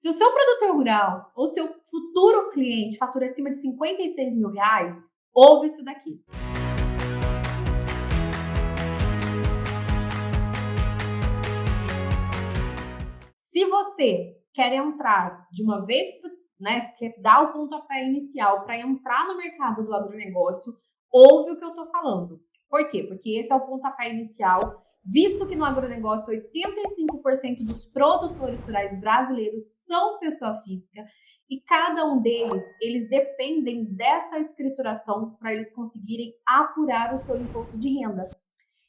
Se o seu produtor rural ou seu futuro cliente fatura acima de R$ 56.000, ouve isso daqui. Se você quer entrar de uma vez, né, quer dar o pontapé inicial para entrar no mercado do agronegócio, ouve o que eu estou falando. Por quê? Porque esse é o pontapé inicial, visto que no agronegócio 85% dos produtores rurais brasileiros são pessoa física e cada um deles, eles dependem dessa escrituração para eles conseguirem apurar o seu imposto de renda.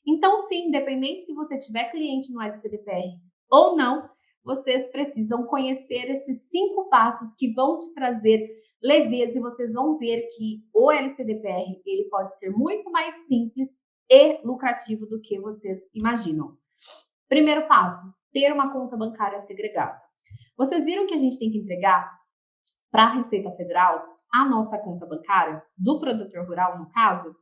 Então, sim, independente se você tiver cliente no LCDPR ou não, vocês precisam conhecer esses 5 passos que vão te trazer leveza e vocês vão ver que o LCDPR ele pode ser muito mais simples e lucrativo do que vocês imaginam. Primeiro passo, ter uma conta bancária segregada. Vocês viram que a gente tem que entregar para a Receita Federal a nossa conta bancária do produtor rural, no caso?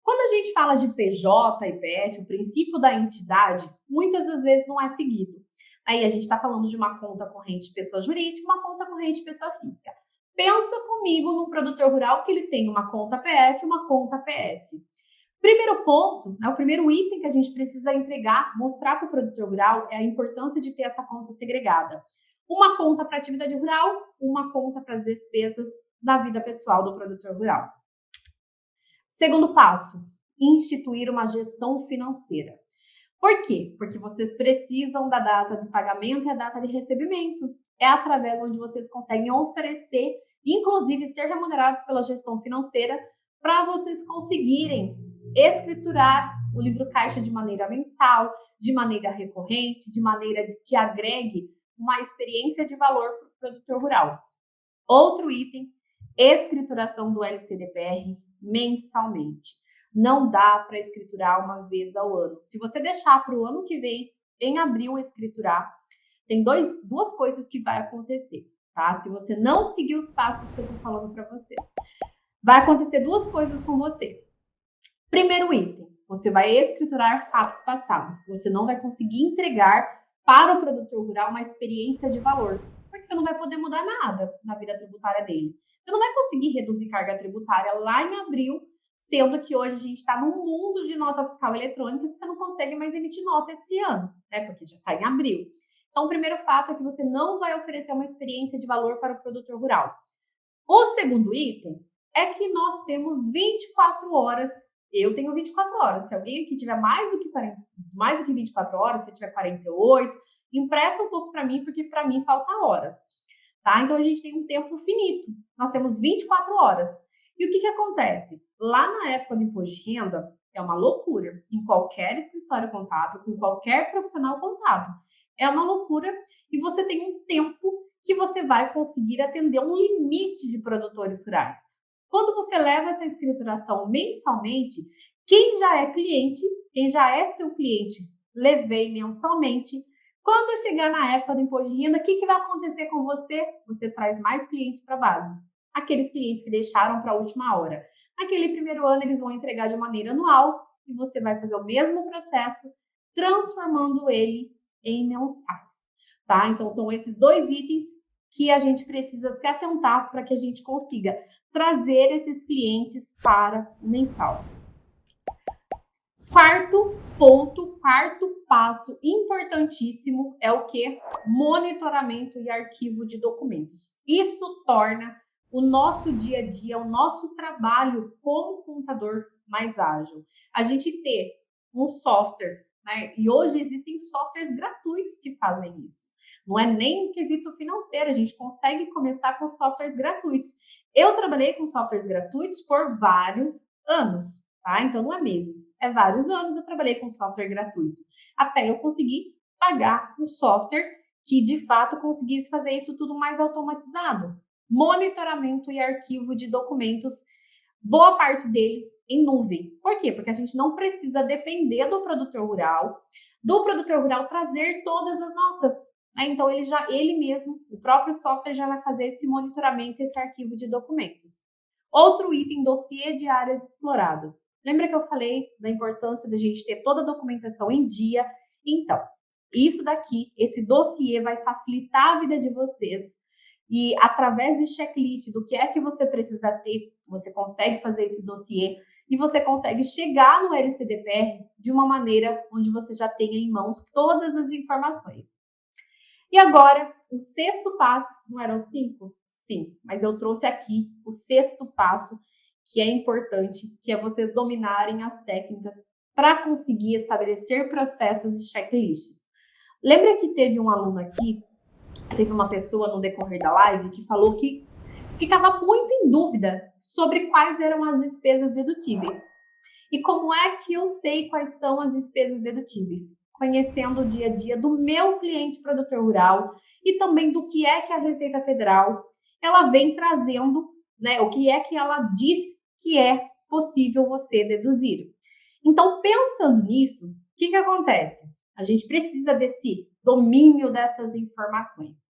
Quando a gente fala de PJ e PF, o princípio da entidade, muitas das vezes não é seguido. Aí a gente está falando de uma conta corrente de pessoa jurídica, uma conta corrente de pessoa física. Pensa comigo num produtor rural que ele tem uma conta PF e uma conta PF. Primeiro ponto, né, o primeiro item que a gente precisa entregar, mostrar para o produtor rural é a importância de ter essa conta segregada. Uma conta para atividade rural, uma conta para as despesas da vida pessoal do produtor rural. Segundo passo, instituir uma gestão financeira. Por quê? Porque vocês precisam da data de pagamento e a data de recebimento. É através onde vocês conseguem oferecer, inclusive ser remunerados pela gestão financeira, para vocês conseguirem escriturar o livro caixa de maneira mensal, de maneira recorrente, de maneira que agregue uma experiência de valor para o produtor rural. Outro item, escrituração do LCDPR mensalmente. Não dá para escriturar uma vez ao ano. Se você deixar para o ano que vem, em abril, escriturar, tem duas coisas que vai acontecer, tá? Se você não seguir os passos que eu estou falando para você, vai acontecer duas coisas com você. Primeiro item, você vai escriturar fatos passados. Você não vai conseguir entregar para o produtor rural uma experiência de valor, porque você não vai poder mudar nada na vida tributária dele. Você não vai conseguir reduzir carga tributária lá em abril, sendo que hoje a gente está num mundo de nota fiscal eletrônica que você não consegue mais emitir nota esse ano, né? Porque já está em abril. Então, o primeiro fato é que você não vai oferecer uma experiência de valor para o produtor rural. O segundo item é que nós temos 24 horas. Eu tenho 24 horas. Se alguém aqui tiver mais do que 24 horas, se tiver 48, empresta um pouco para mim, porque para mim falta horas. Tá? Então a gente tem um tempo finito. Nós temos 24 horas. E o que acontece? Lá na época do imposto de renda, é uma loucura. Em qualquer escritório contábil, com qualquer profissional contábil. É uma loucura e você tem um tempo que você vai conseguir atender um limite de produtores rurais. Quando você leva essa escrituração mensalmente, quem já é cliente, quem já é seu cliente, levei mensalmente. Quando chegar na época do imposto de renda, o que vai acontecer com você? Você traz mais clientes para a base. Aqueles clientes que deixaram para a última hora. Naquele primeiro ano, eles vão entregar de maneira anual e você vai fazer o mesmo processo, transformando ele em mensais. Tá? Então, são esses dois itens que a gente precisa se atentar para que a gente consiga trazer esses clientes para o mensal. Quarto ponto, quarto passo importantíssimo é o que? Monitoramento e arquivo de documentos. Isso torna o nosso dia a dia, o nosso trabalho como contador mais ágil. A gente ter um software, né? E hoje existem softwares gratuitos que fazem isso. Não é nem um quesito financeiro, a gente consegue começar com softwares gratuitos. Eu trabalhei com softwares gratuitos por vários anos, tá? Então não é meses, é vários anos eu trabalhei com software gratuito, até eu conseguir pagar um software que de fato conseguisse fazer isso tudo mais automatizado. Monitoramento e arquivo de documentos, boa parte deles em nuvem. Por quê? Porque a gente não precisa depender do produtor rural trazer todas as notas. Né? Então, ele mesmo, o próprio software já vai fazer esse monitoramento, esse arquivo de documentos. Outro item, dossiê de áreas exploradas. Lembra que eu falei da importância da gente ter toda a documentação em dia? Então, isso daqui, esse dossiê vai facilitar a vida de vocês. E através de checklist do que é que você precisa ter, você consegue fazer esse dossiê e você consegue chegar no LCDPR de uma maneira onde você já tenha em mãos todas as informações. E agora, o sexto passo, não eram 5? Sim, mas eu trouxe aqui o sexto passo, que é importante, que é vocês dominarem as técnicas para conseguir estabelecer processos e checklists. Lembra que teve um aluno aqui, teve uma pessoa no decorrer da live que falou que ficava muito em dúvida sobre quais eram as despesas dedutíveis. E como é que eu sei quais são as despesas dedutíveis? Conhecendo o dia a dia do meu cliente produtor rural e também do que é que a Receita Federal ela vem trazendo, né? O que é que ela diz que é possível você deduzir. Então, pensando nisso, o que acontece? A gente precisa desse domínio dessas informações.